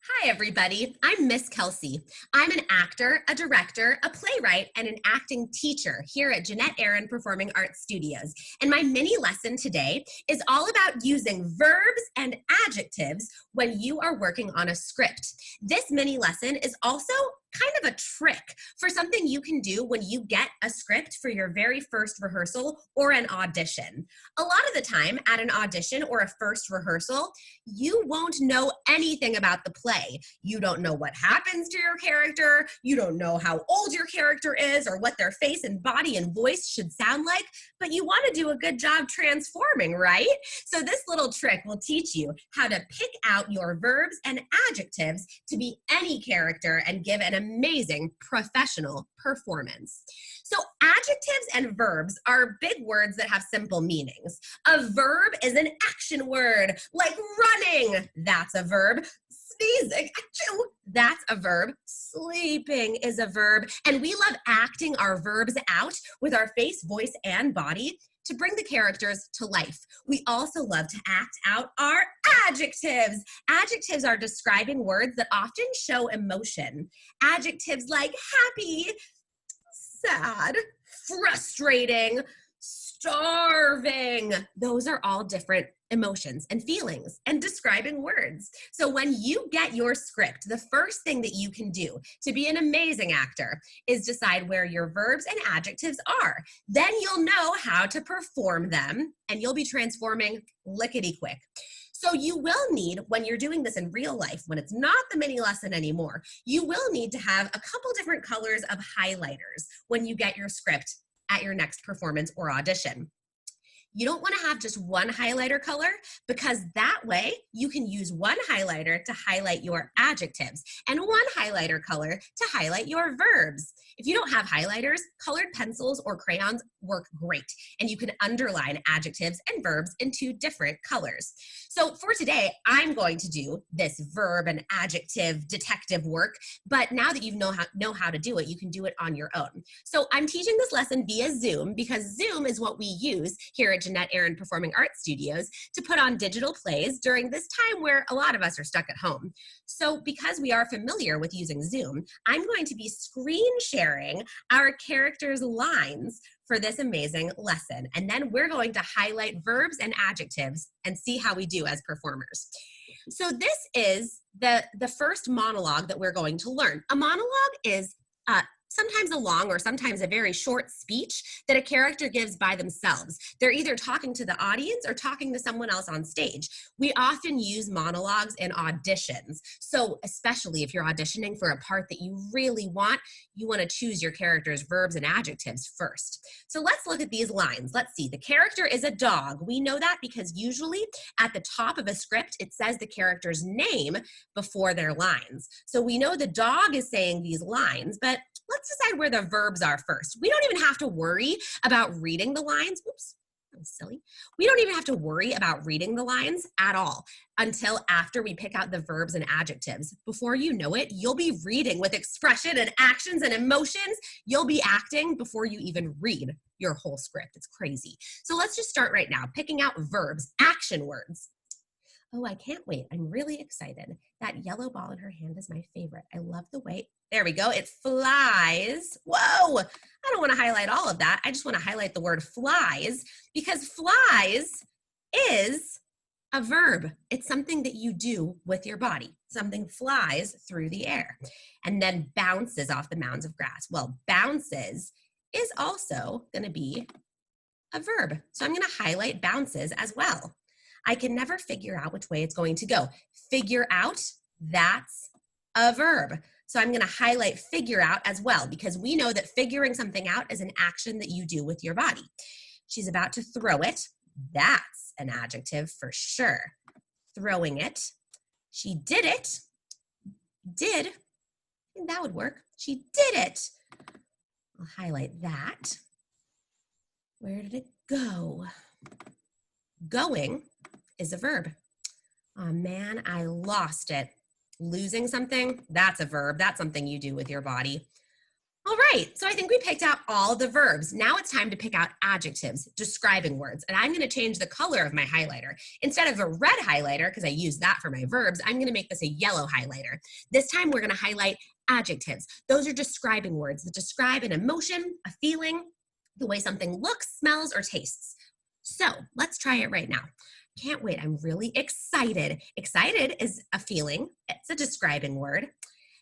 Hi, everybody. I'm Miss Kelsey. I'm an actor, a director, a playwright, and an acting teacher here at Jeanette Aaron Performing Arts Studios. And my mini lesson today is all about using verbs and adjectives when you are working on a script. This mini lesson is also kind of a trick for something you can do when you get a script for your very first rehearsal or an audition. A lot of the time at an audition or a first rehearsal, you won't know anything about the play. You don't know what happens to your character. You don't know how old your character is or what their face and body and voice should sound like, but you want to do a good job transforming, right? So this little trick will teach you how to pick out your verbs and adjectives to be any character and give an amazing professional performance. So adjectives and verbs are big words that have simple meanings. A verb is an action word, like running, that's a verb. Sneezing, that's a verb. Sleeping is a verb. And we love acting our verbs out with our face, voice, and body to bring the characters to life. We also love to act out our adjectives. Adjectives are describing words that often show emotion. Adjectives like happy, sad, frustrating, starving. Those are all different emotions and feelings and describing words. So when you get your script, the first thing that you can do to be an amazing actor is decide where your verbs and adjectives are. Then you'll know how to perform them and you'll be transforming lickety quick. So you will need, when you're doing this in real life, when it's not the mini lesson anymore, you will need to have a couple different colors of highlighters when you get your script at your next performance or audition. You don't want to have just one highlighter color because that way you can use one highlighter to highlight your adjectives and one highlighter color to highlight your verbs. If you don't have highlighters, colored pencils or crayons work great, and you can underline adjectives and verbs in two different colors. So for today, I'm going to do this verb and adjective detective work, but now that you know how to do it, you can do it on your own. So I'm teaching this lesson via Zoom because Zoom is what we use here at Jeanette Aaron Performing Arts Studios to put on digital plays during this time where a lot of us are stuck at home. So because we are familiar with using Zoom, I'm going to be screen sharing our characters' lines for this amazing lesson. And then we're going to highlight verbs and adjectives and see how we do as performers. So this is the first monologue that we're going to learn. A monologue is sometimes a long or sometimes a very short speech that a character gives by themselves. They're either talking to the audience or talking to someone else on stage. We often use monologues in auditions. So especially if you're auditioning for a part that you really want, you want to choose your character's verbs and adjectives first. So let's look at these lines. Let's see. The character is a dog. We know that because usually at the top of a script, it says the character's name before their lines. So we know the dog is saying these lines, but let's decide where the verbs are first. We don't even have to worry about reading the lines. Oops, that was silly. We don't even have to worry about reading the lines at all until after we pick out the verbs and adjectives. Before you know it, you'll be reading with expression and actions and emotions. You'll be acting before you even read your whole script. It's crazy. So let's just start right now, picking out verbs, action words. Oh, I can't wait. I'm really excited. That yellow ball in her hand is my favorite. I love the way, there we go. It flies. Whoa, I don't want to highlight all of that. I just want to highlight the word flies because flies is a verb. It's something that you do with your body. Something flies through the air and then bounces off the mounds of grass. Well, bounces is also going to be a verb. So I'm going to highlight bounces as well. I can never figure out which way it's going to go. Figure out, that's a verb. So I'm going to highlight figure out as well because we know that figuring something out is an action that you do with your body. She's about to throw it. That's an adjective for sure. Throwing it. She did it. Did. And that would work. She did it. I'll highlight that. Where did it go? Going is a verb. Oh man, I lost it. Losing something, that's a verb. That's something you do with your body. All right, so I think we picked out all the verbs. Now it's time to pick out adjectives, describing words. And I'm going to change the color of my highlighter. Instead of a red highlighter, because I use that for my verbs, I'm going to make this a yellow highlighter. This time we're going to highlight adjectives. Those are describing words that describe an emotion, a feeling, the way something looks, smells, or tastes. So let's try it right now. Can't wait, I'm really excited. Excited is a feeling, it's a describing word.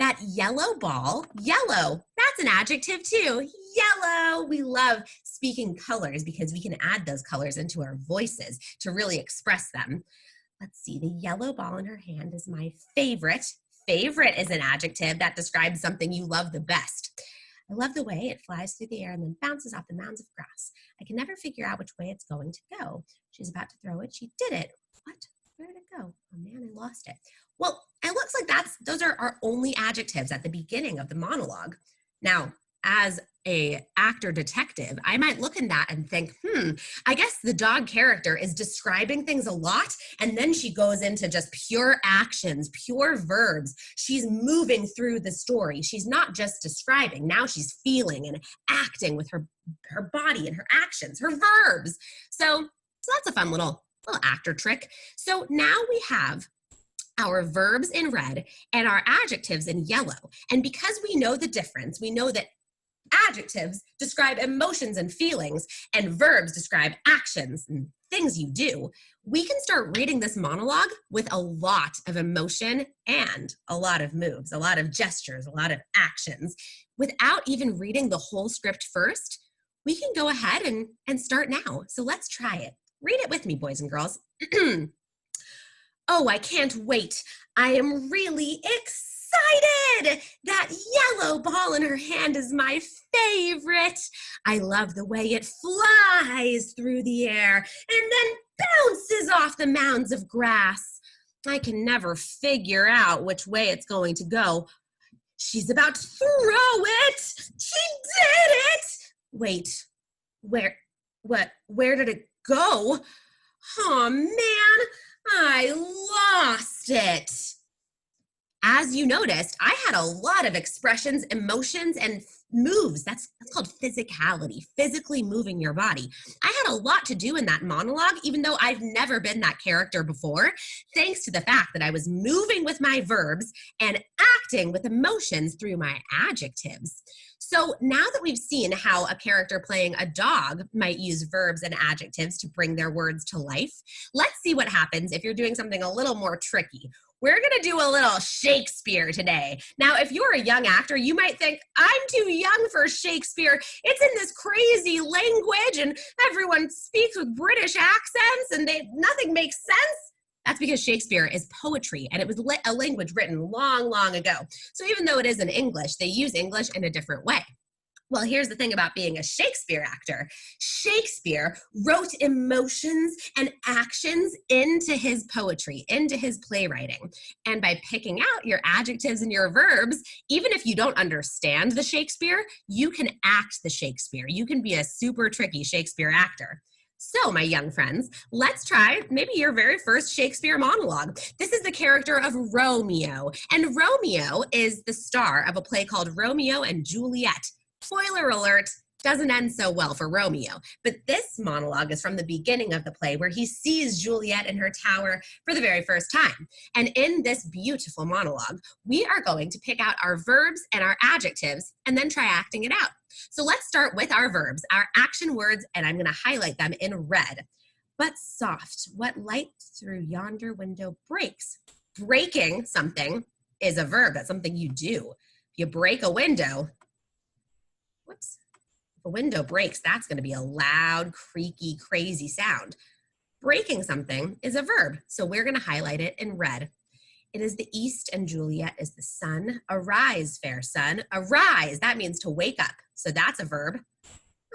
That yellow ball, yellow, that's an adjective too. Yellow, we love speaking colors because we can add those colors into our voices to really express them. Let's see, the yellow ball in her hand is my favorite. Favorite is an adjective that describes something you love the best. I love the way it flies through the air and then bounces off the mounds of grass. I can never figure out which way it's going to go. She's about to throw it. She did it. What? Where did it go? Oh man, I lost it. Well, it looks like those are our only adjectives at the beginning of the monologue. Now, as a actor detective, I might look in that and think, I guess the dog character is describing things a lot, and then she goes into just pure actions, pure verbs. She's moving through the story. She's not just describing. Now she's feeling and acting with her body and her actions, her verbs. So that's a fun little actor trick. So now we have our verbs in red and our adjectives in yellow. And because we know the difference, we know that adjectives describe emotions and feelings, and verbs describe actions and things you do, we can start reading this monologue with a lot of emotion and a lot of moves, a lot of gestures, a lot of actions. Without even reading the whole script first, we can go ahead and start now. So let's try it. Read it with me, boys and girls. Oh, I can't wait. I am really excited. That yellow ball in her hand is my favorite. I love the way it flies through the air and then bounces off the mounds of grass. I can never figure out which way it's going to go. She's about to throw it. She did it. Wait, where did it go? Oh, man. I lost it. As you noticed, I had a lot of expressions, emotions, and moves. That's called physicality, physically moving your body. I had a lot to do in that monologue, even though I've never been that character before, thanks to the fact that I was moving with my verbs and acting with emotions through my adjectives. So now that we've seen how a character playing a dog might use verbs and adjectives to bring their words to life, let's see what happens if you're doing something a little more tricky. We're going to do a little Shakespeare today. Now, if you're a young actor, you might think, I'm too young for Shakespeare. It's in this crazy language and everyone speaks with British accents and nothing makes sense. That's because Shakespeare is poetry, and it was a language written long, long ago. So even though it is in English, they use English in a different way. Well, here's the thing about being a Shakespeare actor. Shakespeare wrote emotions and actions into his poetry, into his playwriting. And by picking out your adjectives and your verbs, even if you don't understand the Shakespeare, you can act the Shakespeare. You can be a super tricky Shakespeare actor. So, my young friends, let's try maybe your very first Shakespeare monologue. This is the character of Romeo, and Romeo is the star of a play called Romeo and Juliet. Spoiler alert, doesn't end so well for Romeo, but this monologue is from the beginning of the play where he sees Juliet in her tower for the very first time. And in this beautiful monologue, we are going to pick out our verbs and our adjectives and then try acting it out. So let's start with our verbs, our action words, and I'm going to highlight them in red. But soft, what light through yonder window breaks? Breaking something is a verb. That's something you do. If you break a window, whoops, if a window breaks, that's going to be a loud, creaky, crazy sound. Breaking something is a verb, so we're going to highlight it in red. It is the east and Juliet is the sun. Arise, fair sun. Arise, that means to wake up. So that's a verb.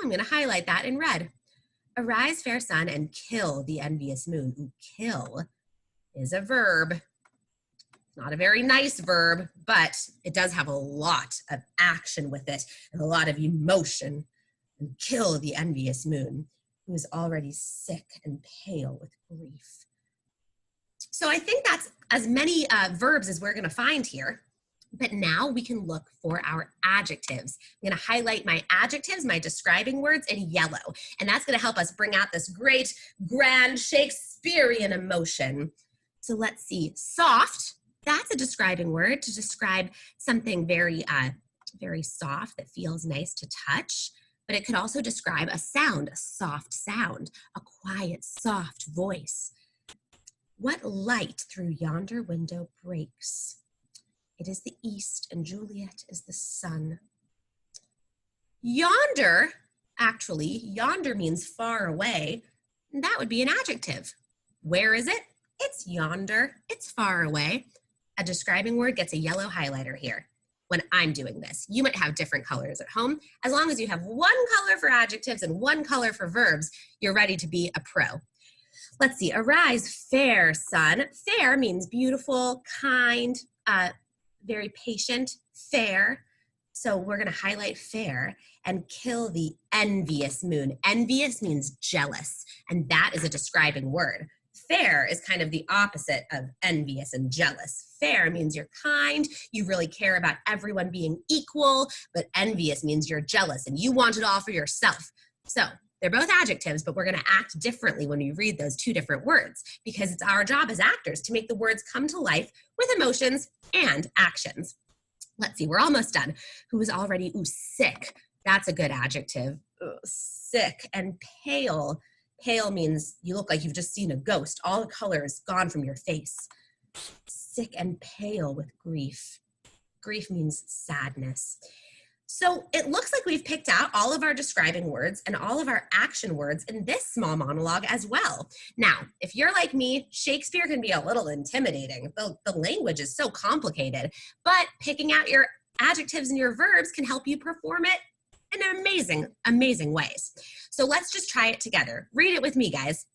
I'm going to highlight that in red. Arise, fair sun, and kill the envious moon. Ooh, kill is a verb. Not a very nice verb, but it does have a lot of action with it and a lot of emotion. And kill the envious moon, who is already sick and pale with grief. So I think that's as many verbs as we're going to find here. But now we can look for our adjectives. I'm going to highlight my adjectives, my describing words in yellow. And that's going to help us bring out this great, grand Shakespearean emotion. So let's see. Soft, that's a describing word to describe something very soft that feels nice to touch. But it could also describe a sound, a soft sound, a quiet, soft voice. What light through yonder window breaks? It is the east, and Juliet is the sun. Yonder, actually, yonder means far away. And that would be an adjective. Where is it? It's yonder. It's far away. A describing word gets a yellow highlighter here when I'm doing this. You might have different colors at home. As long as you have one color for adjectives and one color for verbs, you're ready to be a pro. Let's see. Arise, fair sun. Fair means beautiful, kind, very patient, fair. So we're going to highlight fair and kill the envious moon. Envious means jealous, and that is a describing word. Fair is kind of the opposite of envious and jealous. Fair means you're kind, you really care about everyone being equal, but envious means you're jealous and you want it all for yourself. So they're both adjectives, but we're going to act differently when we read those two different words because it's our job as actors to make the words come to life with emotions and actions. Let's see, we're almost done. Who is already, sick. That's a good adjective. Sick and pale. Pale means you look like you've just seen a ghost. All the color is gone from your face. Sick and pale with grief. Grief means sadness. So it looks like we've picked out all of our describing words and all of our action words in this small monologue as well. Now, if you're like me, Shakespeare can be a little intimidating. The language is so complicated, but picking out your adjectives and your verbs can help you perform it in amazing, amazing ways. So let's just try it together. Read it with me, guys.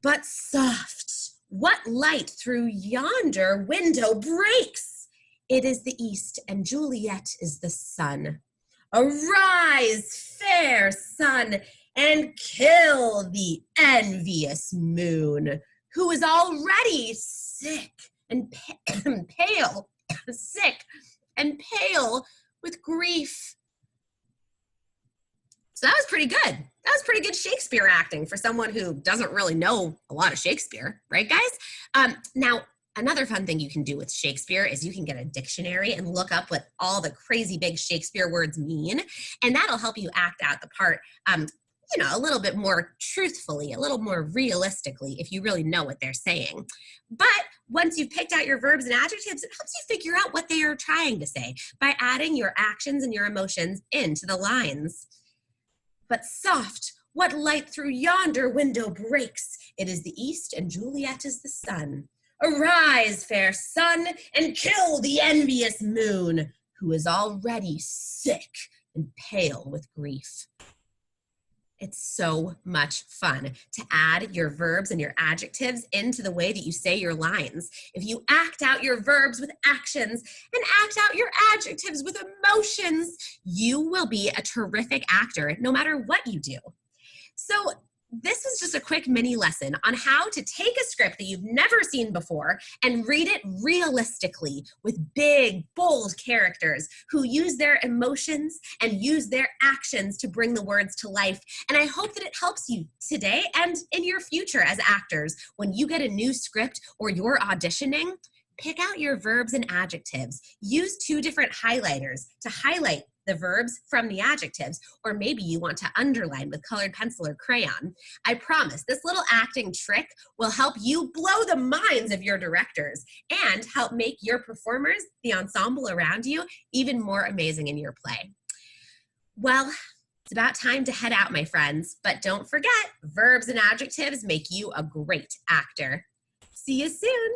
But soft, what light through yonder window breaks? It is the east, and Juliet is the sun. Arise, fair sun, and kill the envious moon, who is already sick and pale, sick and pale with grief. So that was pretty good. That was pretty good Shakespeare acting for someone who doesn't really know a lot of Shakespeare, right, guys? Now, another fun thing you can do with Shakespeare is you can get a dictionary and look up what all the crazy big Shakespeare words mean, and that'll help you act out the part, a little bit more truthfully, a little more realistically, if you really know what they're saying. But once you've picked out your verbs and adjectives, it helps you figure out what they are trying to say by adding your actions and your emotions into the lines. But soft, what light through yonder window breaks? It is the east, and Juliet is the sun. Arise, fair sun, and kill the envious moon, who is already sick and pale with grief. It's so much fun to add your verbs and your adjectives into the way that you say your lines. If you act out your verbs with actions and act out your adjectives with emotions, you will be a terrific actor no matter what you do. So this is just a quick mini lesson on how to take a script that you've never seen before and read it realistically with big, bold characters who use their emotions and use their actions to bring the words to life. And I hope that it helps you today and in your future as actors. When you get a new script or you're auditioning, pick out your verbs and adjectives. Use two different highlighters to highlight the verbs from the adjectives, or maybe you want to underline with colored pencil or crayon. I promise this little acting trick will help you blow the minds of your directors and help make your performers, the ensemble around you, even more amazing in your play. Well, it's about time to head out, my friends, but don't forget, verbs and adjectives make you a great actor. See you soon.